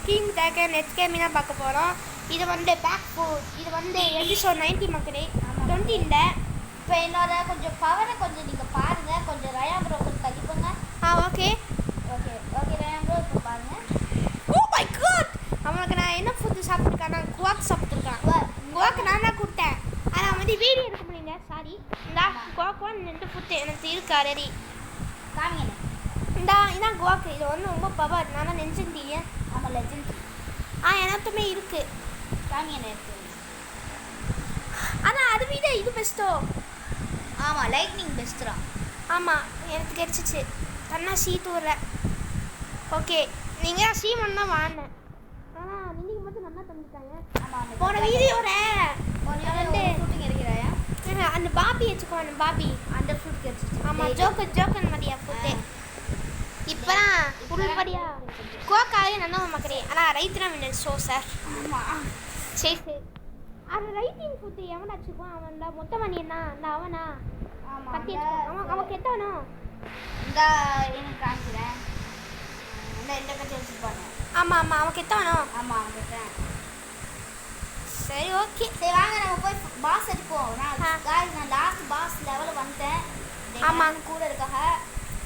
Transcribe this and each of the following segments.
King taker net gaming தான் பார்க்க போகிறோம். இது வந்து பேக் ஃபுட், இது வந்து எபிசோட் 90 மக்களே 20 இல்லை. இப்போ என்னோட கொஞ்சம் பவரை கொஞ்சம் நீங்கள் பாருங்கள். கொஞ்சம் ரயா ப்ரோ கொஞ்சம் தள்ளிப்போங்க. ஓகே ஓகே ஓகே ரயா ப்ரோ இப்போ பாருங்கள். ஓ மை காட், அவனுக்கு நான் என்ன ஃபுட்டு சாப்பிட்ருக்கேன்? நான் குவாக் சாப்பிட்ருக்கேன். குவாக்கு நான் தான் கொடுத்தேன். ஆனால் வந்து வீடியோ எடுக்க முடியல, சாரி. இந்த குவாக்குவான் 2 ஃபுட்டு எனக்கு இருக்கு ஆல்ரெடி. காமிங்க. இதான் குவாக்கு. இது வந்து ரொம்ப பவர். நான் தான் நெஞ்சிருந்தீங்க. ஆமாம் லெஜெண்ட். எனக்குமே இருக்கு. காமிங்க இருக்கு. ஆனால் அது விட இது பெஸ்ட்டோ. ஆமாம் லைட்னிங் பெஸ்ட் தான். ஆமாம் எனக்கு கிடைச்சிச்சு. தன்னா சீத்தூரில். ஓகே நீங்கள் சீமன் தான் வாங்கினேன். ஆனால் நீங்கள் மட்டும் நல்லா தந்துட்டாங்க. ஆமாம் போன வீடியோவில் ஃப்ரூட்டிங் இருக்கிறாயா? அந்த பாபி வச்சுக்கோ, அந்த பாபி அந்த ஃப்ரூட் கிடைச்சிச்சு. ஆமாம் ஜோக்கன் மாதிரியா ஃபுட்டு. இப்போதான் புல்படியா கோக்காவே நல்லா மக்களே. ஆனால் ரைத்துனா வேணும் ஷோ சார். ஆமாம் சரி அது ரைட்டிங் ஃபுட்டு எவனா வச்சுக்குவான்? அவன் தான் மொத்த மணியண்ணா அந்த அவனா ஆமாம் கட்டி வச்சுக்குவான். அவன் கெட்டவனோ இந்த எனக்கு காமிக்கிறேன். இந்த கட்டி வச்சுருப்பாங்க. ஆமாம் அவன் கெட்டவனோ? ஆமாம் அவன் கேட்டேன். சரி ஓகே சரி வாங்க நம்ம போய் பாஸ் அடிப்போம். நான் லாஸ்ட் பாஸ் லெவலில் வந்துட்டேன். ஆமாம் கூட இருக்காக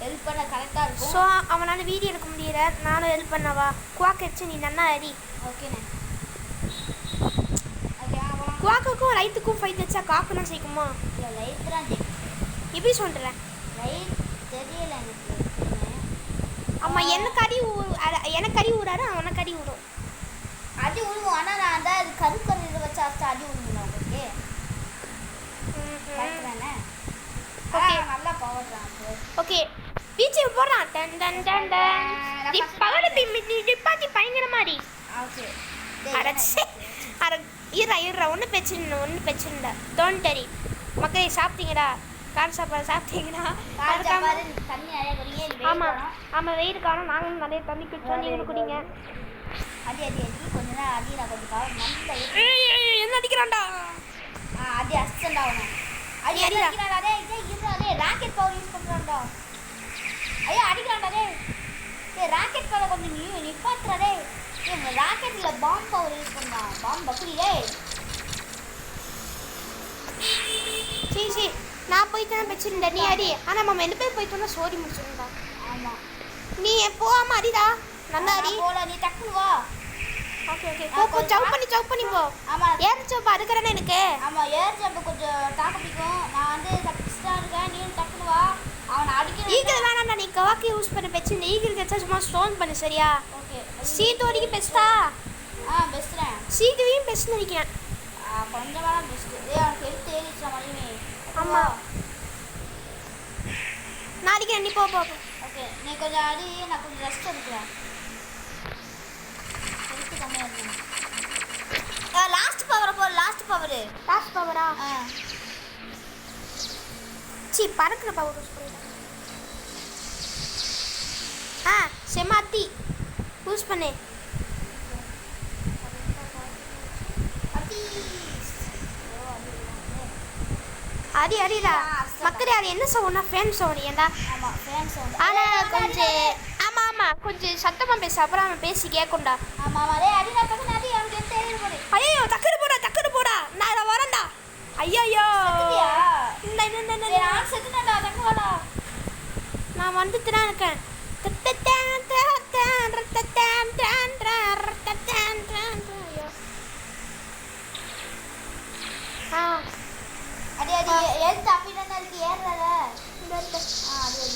ஹெல்ப் பண்ண கரெக்டாக இருக்கும். ஸோ அவனால் வீடியோ எடுக்க முடியல, நானும் ஹெல்ப் பண்ணவா? குவாக்கு வச்சு நீ நல்லா அடி. ஓகேண்ணே ஓகே போகலாம். குவாக்குக்கும் ரைத்துக்கும் ஃபைட் வச்சா காக்குலாம் சேர்க்குமா? இல்லை லைட் தான் எப்படி சொல்கிறேன்? லைட் தெரியல எனக்கு. ஆமாம் எனக்கு அடி ஊறாரு, அவனுக்கு அடி ஊடும். அடி விழுவும். ஆனால் நான் அந்த அது கருக்கரு இதை வச்சு அரைச்சி அடி விழுந்துடும் உங்களுக்கு. கரெக்ட் தானே? ஓகே நல்லா பவர் தான். ஓகே பீச்சு போடுறான். டன் டன் டன் டன் பவர் டிப்பாத்தி பயங்கர மாதிரி. ஓகே அரைச்சி இருறா ஒன்றும் பிரச்சனை இல்லை. டோன்ட் டரி மக்களே. சாப்பிட்டீங்கடா? கார் சாப்பாடு சாப்பிட்டீங்கன்னா தண்ணி நிறைய குடிங்க. ஆமாம் வெயில் காணும். நாங்களும் நிறைய தண்ணி குடிச்சோம், நீங்களும் குடிங்க. அடி கொஞ்ச நேரம் அடி. நான் கொஞ்சம் பவர் நல்ல என்ன அடிக்கிறான்டா? அடி அஸ்டண்டா அவனை. அடி அடிக்கிறான்டா. டேய் ராக்கெட் பவர் யூஸ் பண்ணுறான்டா. ஐயா அடிக்கிறான்டா. டேய் ராக்கெட் பவர் கொஞ்சம் நிப்பாத்துறா. டேய் ராக்கெட்டில் பாம் பவர் யூஸ் பண்ணான். பாம் பக்குடி. டேய் சரி நான் போயிட்டு தான் வச்சுருந்தேன், நீ அடி. ஆனால் நம்ம 2 பேர் போயிட்டோம்னா சோடி முடிச்சிருந்தா. ஆமாம் நீ போகாமல் அடிடா, நல்லா அடி. போல நீ டக்குனு வா. ஓகே போ ஜம்ப் பண்ணி போ. ஆமாம் ஏர் ஜம்ப் அதுக்கிறேன்னு எனக்கு. ஆமாம் ஏர் ஜம்ப் கொஞ்சம் தாக்க பிடிக்கும். நான் வந்து தப்பிச்சுட்டா இருக்கேன். நீ டக்குனு வா. அவனை அடிக்கணும். ஈகிள் வேணாம்டா, நீ கவாக்கி யூஸ் பண்ண பெச்சு. இந்த ஈகிள் கிடைச்சா சும்மா ஸ்டோன் பண்ணு சரியா? ஓகே சீத்தோடிக்கு பெஸ்ட்டா? பெஸ்ட்றேன். சீத்துவையும் பெஸ்ட்னு நினைக்கிறேன். கொஞ்சம் வேணா பெஸ்ட்டு. அவனுக்கு எடுத்து ஏறிச்சா மதியமே. ஆமாம் நான் அடிக்கிறேன், நீ போ. ஓகே நீ கொஞ்சம் அடி. நான் கொஞ்சம் ரெஸ்ட் எடுக்கிறேன். ஹெல்த்து கம்மியாக இருக்கேன். லாஸ்ட் பவரு பவரா? சி பறக்கிற பவர் யூஸ் பண்ணிட்டேன். செமாத்தி யூஸ் பண்ணு. அடிடா மக்களே. அது என்ன சவுண்டா? Fan sound. ஏன்டா? ஆமாம் ஃபேன் சவுண்ட். ஆனால் கொஞ்சம் கொஞ்சம் சத்தமாக பேச, அப்புறம் அவன் பேசி கேட்கும்டா. ஆமாம் அதே அடி. நான் டக்குனு அடி. அவனுக்கு எடுத்து ஏறி போடு. ஐயோ டக்குனு போடா. நான் இதை வரேன்டா. ஐயோ நான் செத்துனேன்டா. டக்கு வாடா. நான் வந்துட்டு தான் இருக்கேன். அடி எழுத்து அப்படி தானே இருக்கு. ஏறுறத அடி.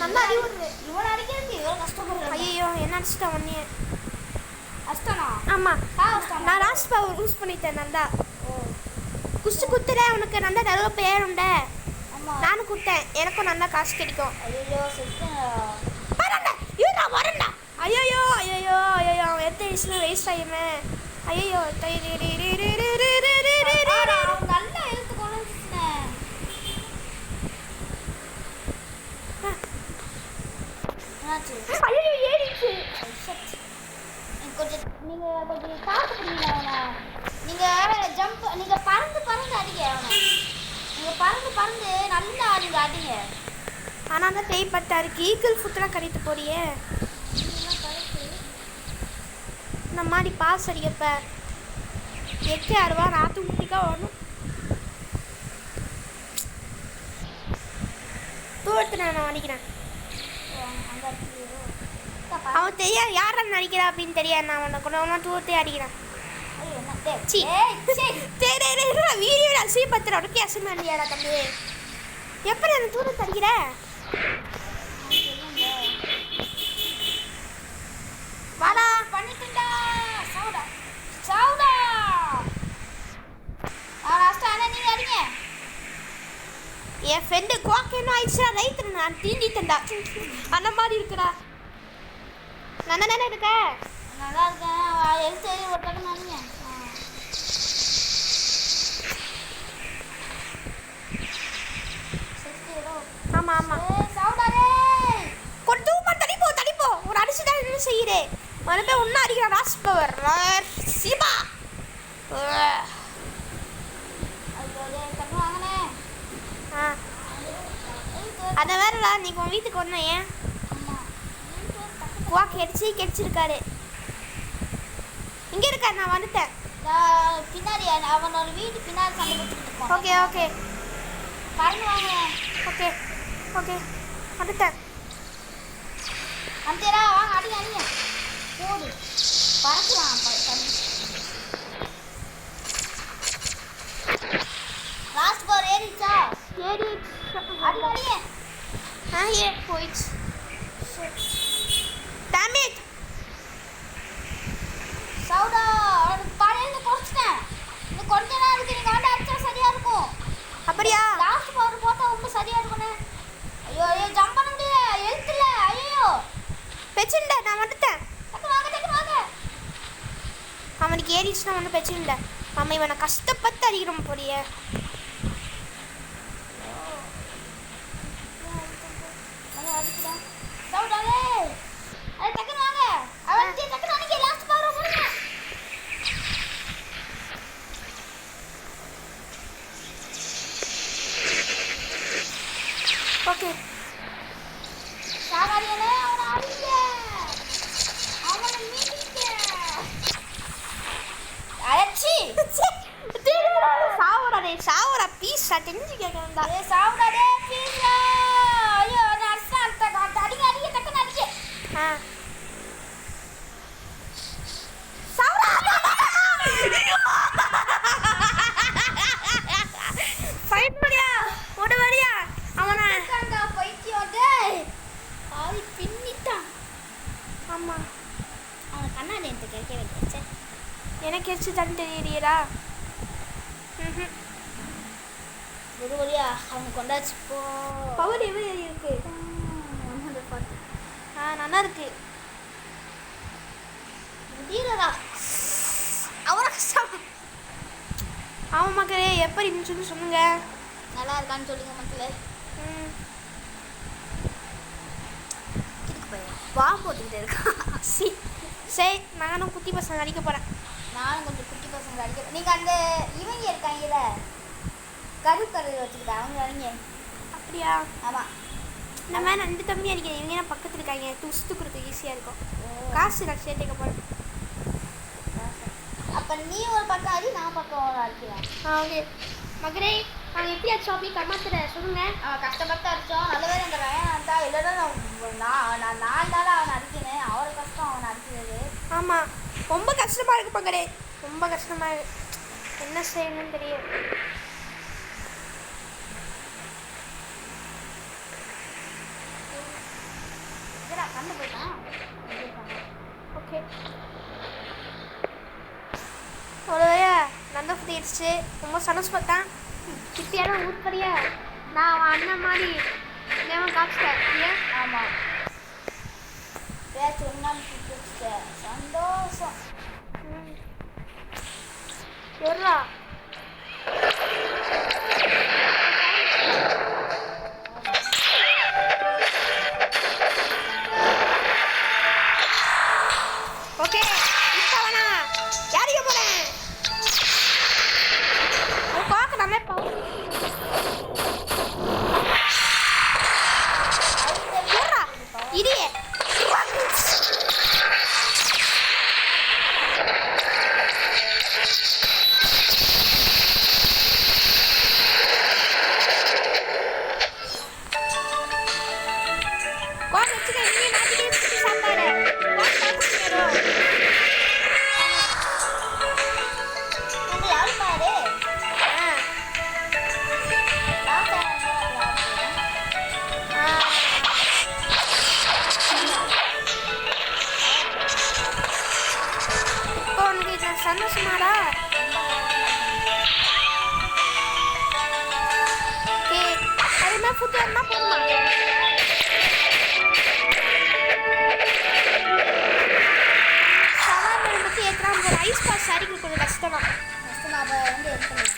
நல்லா அடி விடுது. இவனை அடிக்கிறதுக்கு இவ்வளோ கஷ்டப்படுறேன். ஐயோ என்ன அடிச்சுட்டா ஒன்னே. அஷ்டனா? ஆமாம் நான் லாஸ்ட் பவர் யூஸ் பண்ணிட்டேன். நல்லா குத்துற உனக்கு நல்லா டெவலப் ஏறும்ட. நானும் குத்தேன், எனக்கும் நல்லா காசு கிடைக்கும். ஐயோ வரண்டா. ஐயோ அவன் எத்த வயசுல வேஸ்ட் ஆகிடுமே. ஐயோ நல்லா எழுத்து கொண்டுனேன். ஐயோ ஏறிச்சு. கொஞ்சம் நீங்கள் கொஞ்சம் பார்க்க முடியல அவனை. நீங்கள் ஜம்ப் நீங்கள் பறந்து அடிங்க அவனை. நீங்கள் பறந்து நல்லா நீங்கள் அடிங்க. ஆனால் தான் தேய்ப்பட்டா இருக்கு. ஈக்கிள் ஃபுட்டெலாம் கடித்து போறியே. இதெல்லாம் கரெக்டு. இந்த மாதிரி பாஸ் அடிக்கப்ப எட்டு ஆடுவா ஆட்டோமேட்டிக்காக வரணும். தூரத்தில் நான் அடிக்கிறேன். அவன் தெரியாது யாரை நடிக்கிறா அப்படின்னு தெரியாது. நான் அவனை கொண்டு தூரத்தையே அடிக்கிறேன். வீடியோ அசிங்கப்படுத்துற உடனே அசிங்கம் இல்லையாடா தம்பி? எப்படி அந்த தூரத்தை அடிக்கிற? வாடா பண்ணிட்டா சவுடா சவுடா. லாஸ்ட் ஆனா நீங்க அடிங்க. என் ஃப்ரெண்டு கோக்கேன்னு ஆயிடுச்சுடா. ரைட்டு நான் தீண்டிட்டேன்டா. அந்த மாதிரி இருக்குடா. நல்லா தானே இருக்க? நல்லா இருக்கேன். எழுத்து ஒரு டக்கு அடிங்க. ஆமா ஆமா. சவுடாரே கொஞ்சம் தூமா தடிப்போ ஒரு அடிச்சு தான் என்ன செய்யுறே? மறுபடியும் ஒன்னும் அடிக்கிற ராஸ் பவர் சிபா. அதை வேறடா நீ உன் வீட்டுக்கு வந்த ஏன் குவா கெடிச்சிருக்காரு. இங்க இருக்க நான் வந்துட்டேன். பின்னாடி அவனோட வீட்டு பின்னாடி சண்டை போட்டுக்கிட்டு. ஓகே ஓகே பறந்து வாங்க. ஓகே ஓகே வந்துட்டேன். அந்தேரா வாங்க அடிங்க அடிங்க போடு பறக்கலாம். லாஸ்ட் பார் ஏறிச்சா? ஏறி அடி அடிங்க. ஏ போயிடுச்சு. டேம் இட் சவுடா பழைய குறைச்சிட்டேன். இந்த கொஞ்ச நாளுக்கு நீங்கள் ஆண்டு அடிச்சா சரியா இருக்கும். அப்படியா? லாஸ்ட் பவர் போட்டால் ரொம்ப சரியா இருக்குண்ணே. ஐயோ ஐயோ ஜம்ப் பண்ண முடியல. எழுத்துல ஐயோ பிரச்சனை நான் வந்துட்டேன். டக்கு வாங்க. அவனுக்கு ஏறிச்சுன்னா ஒன்றும் பிரச்சனை இல்லை. நம்ம இவனை கஷ்டப்பட்டு அடிக்கிறோம் போறிய. சவுடாலே அது டக்குன்னு வாங்க. அவன் டக்குன்னு அன்னைக்கு லாஸ்ட் பவர் போடுங்க. ஓகே சாகாரியனே அவனை அடிங்க. அவனை மீட்டிங்க. அயச்சி சாவுடா பீஸா தெரிஞ்சு கேட்கணும்டா. சாவுடாதே பீஸா. ஐயோ நான் அடிங்க டக்குன்னு அடிங்க. ஃபைட் பண்ணியா ஒரு வரியா அவனை பைத்தியம் டேய் ஆதி பின்னிட்டான். ஆமா அவன் கண்ணாடி எனக்கு கேட்க வேண்டியது. எனக்கு எச்சு தண்ணி தெரியறியடா. ஒரு வழியா அவன் கொண்டாச்சு போ. பவர் எவ்வளோ இருக்கு? நல்லா இருக்கு. முடியலடா அவரை கஷ்டம். அவன் மக்களே எப்படி இருந்துச்சுன்னு சொல்லுங்க. நல்லா இருக்கான்னு சொல்லுங்க மக்களே. வா போட்டுக்கிட்டே இருக்கான். சரி நானும் குட்டி பசங்க அடிக்க போகிறேன். நானும் கொஞ்சம் குட்டி பசங்க அடிக்க. நீங்கள் அந்த இவங்க இருக்காங்கல்ல கருப்பு வச்சுக்கிட்டேன் அவங்க அடிங்க. அப்படியா? ஆமாம் நம்ம ரெண்டு தம்பி அடிக்கிறேன். இவங்க தான் பக்கத்தில் இருக்காங்க. துஸ்து கொடுக்க ஈஸியாக இருக்கும். காசு நான் சேர்த்துக்க போகிறேன். அப்போ நீ ஒரு பக்கம் அடி நான் பக்கம் ஒரு அடிக்கிறேன். ஓகே மகரே நாங்கள் எப்படி அடிச்சோம் அப்படி கம்மாத்துற சொல்லுங்க. அவன் கஷ்டப்பட்டு அடித்தோம். நல்ல பேர் அந்த வேன் வந்தா இல்லைன்னா நான் 4 நாள் அவனை அடிக்கிறேன். அவரை கஷ்டம் அவனை அடிக்கிறது. ஆமாம் ரொம்ப கஷ்டமாக இருக்கு மகரே. ரொம்ப கஷ்டமாக இருக்கு. என்ன செய்யணும்னு தெரியும். கண்டு போயிட்டான். ஓகே ஒரு வழியா நல்ல புரியிடுச்சு. ரொம்ப சந்தோஷப்பட்டான். இப்பயாலும் ஊர்படியா நான் அண்ணன் மாதிரி நேரம் காப்பிட்டேன் இல்லையா? ஆமாம் பேச்சு ஒன்றாம் சந்தோஷம். எவ்வளோ ஓகே இப்போ வேணா யாரையும் போகிறேன். அது பார்க்க நம்ம இடியே ஃபுட் வேணும்னா போடலாம். ஷவர்மா பற்றி ஏற்கனவே ஒரு ஐஸ் பாஸ் அடிக்க கொஞ்சம் கஷ்டம் தான். அதை வந்து எடுக்கணும்.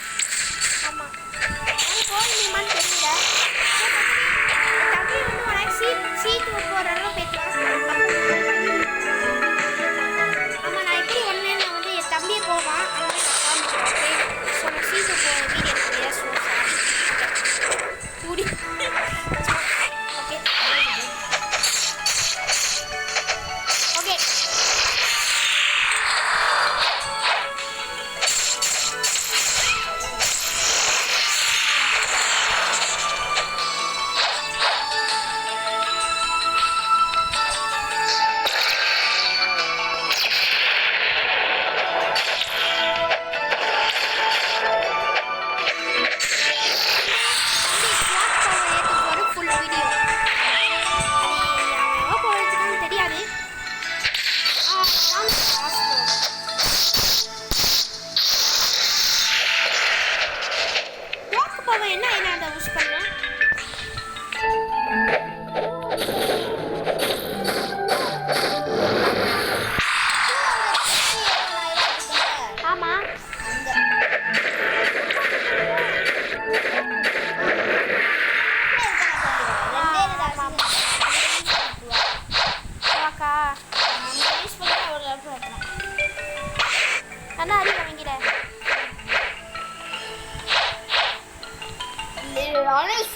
ஆமாம் அது போக முடியுமான்னு தெரியல. தம்பி வந்து உனக்கு சீட்டு போகிற அளவு பேசலாம். ஆமாம் நான் எப்படி ஒன்று நான் வந்து என் தம்பியை போவான் அதனால நான் காமிக்கிறேன். ஓகே ஸோ நான் சீட்டு போகிற வீடியோ எடுக்கிறேன். ஸோ சாரி கூடி ஓகே ஓகே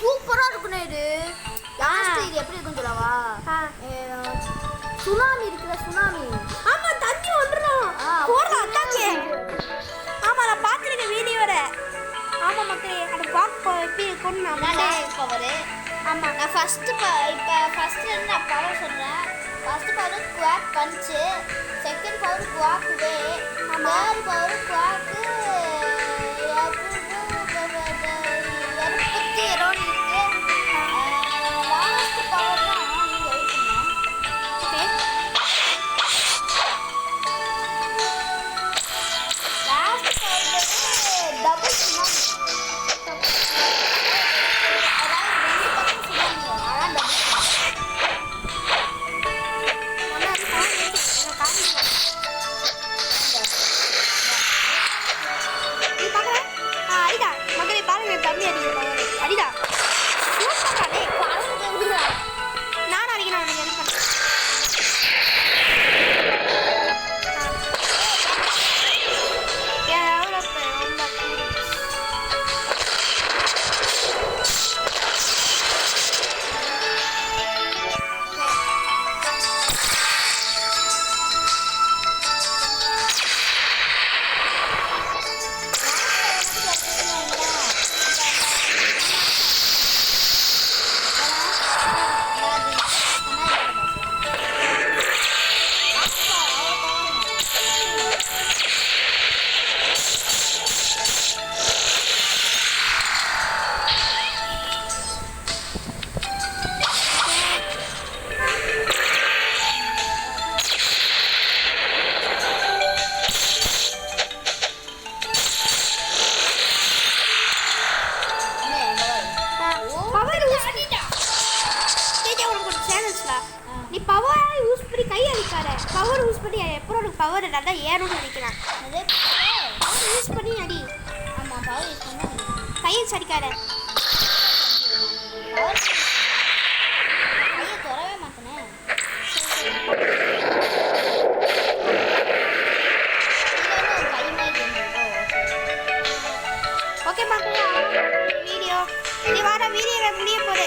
சூப்பரா இருக்குண்ணே இது. இது எப்படி இருக்குன்னு சொல்லவா? சுனாமி இருக்குல்ல, சுனாமி. ஆமா தண்ணி வந்துடும் போடலாம் அட்டாக்கு. ஆமா நான் பார்த்துருக்கேன் வீடியோட. ஆமா மக்களே அதை பார்க்க எப்படி இருக்குன்னு நான் பவர். ஆமாம் நான் ஃபஸ்ட்டு நான் பவர் சொல்கிறேன். ஃபஸ்ட்டு பவர் குவாக் பஞ்சு, செகண்ட் பவர் குவாக் வே, தேர்ட் பவர் குவாக்கு நீ பவர் யூஸ் பண்ணி கை அடிக்காத. பவர் யூஸ் பண்ணி எப்போ உனக்கு பவர் நல்லா ஏறும்னு நினைக்கிறேன். பவர் யூஸ் பண்ணி அடி. ஆமாம் பவர் யூஸ் பண்ணி கையை அடிக்காத. கையை தொடவே மாட்டேனே. ஓகே மக்களே வீடியோ இது வர வீடியோவை முடிய போகுது.